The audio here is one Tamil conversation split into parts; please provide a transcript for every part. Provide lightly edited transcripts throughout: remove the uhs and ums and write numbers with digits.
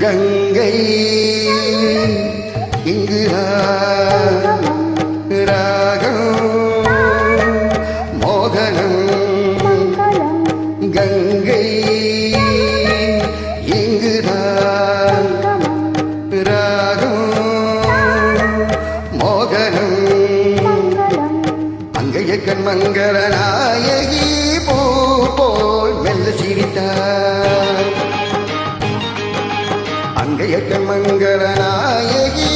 கங்கை இங்கு ராகம் மோகனம் கங்கை இங்கு ராகம் மோகனம் அங்கைய கண்மங்கள நாயகி போல் மெல்ல சிரித்தார் அங்கையக்க மங்கள நாயகி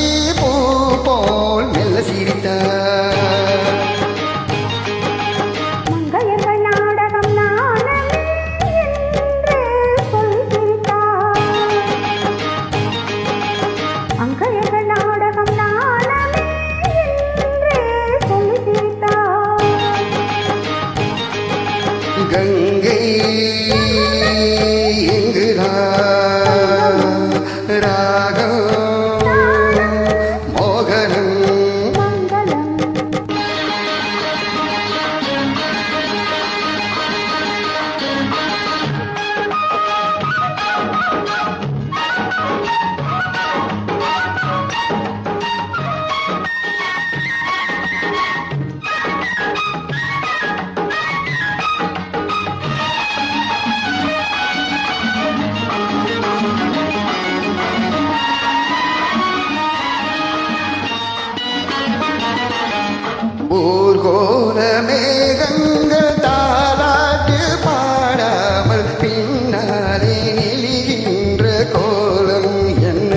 போல் மெல்ல சிரித்தார் மங்கையர்கள் நாடகம் நாடகம் என்று சொல்லி சிரித்தார் அங்கையர்கள் நாடகம் நாடகம் என்று சொல்லி சிரித்தார் கங்கை ராகம் மோகனம் ஊர்கோல மேகங்கள் தாலாட்டு பாடாமல் பின்னாலே நெளிகின்ற கோலம் என்ன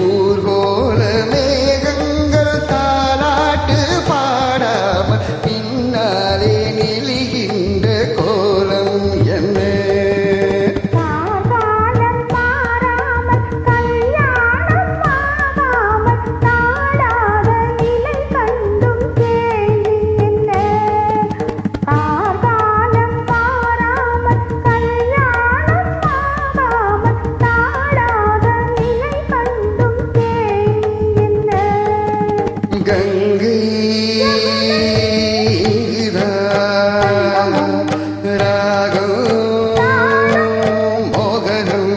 ஊர்கோல மேகங்கள் தாலாட்டு பாடாமல் பின்னாலே நெளிகின்ற கோலம் என்ன கங்கை ராகம் மோகனம்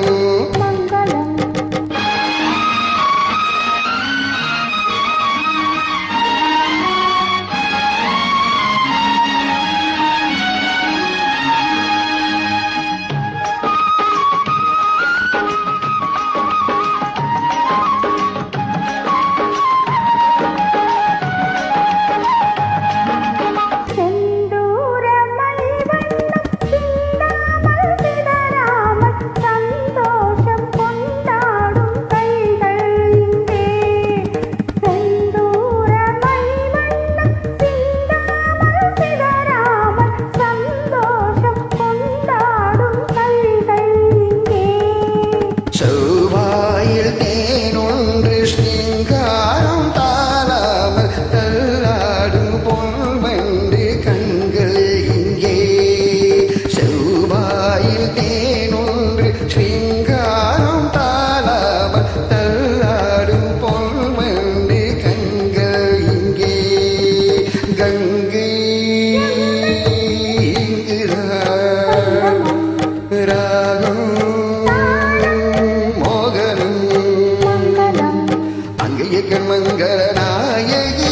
செவ்வாயில் தேனொன்று ஸ்ரீங்காரம் தாராமல் தள்ளாடும் பொன்வண்டு கண்கள் இங்கே செவ்வாயில் தேனொன்று ஸ்ரீங்காரம் தாராமல் தள்ளாடும் பொன்வண்டு கண்கள் இங்கே கங்கை ராகம் மங்கள நாயகி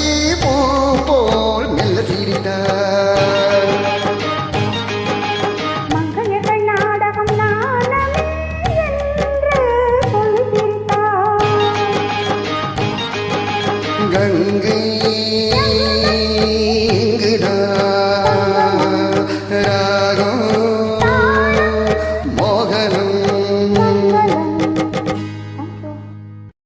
போல் மெல்ல சிரித்தார்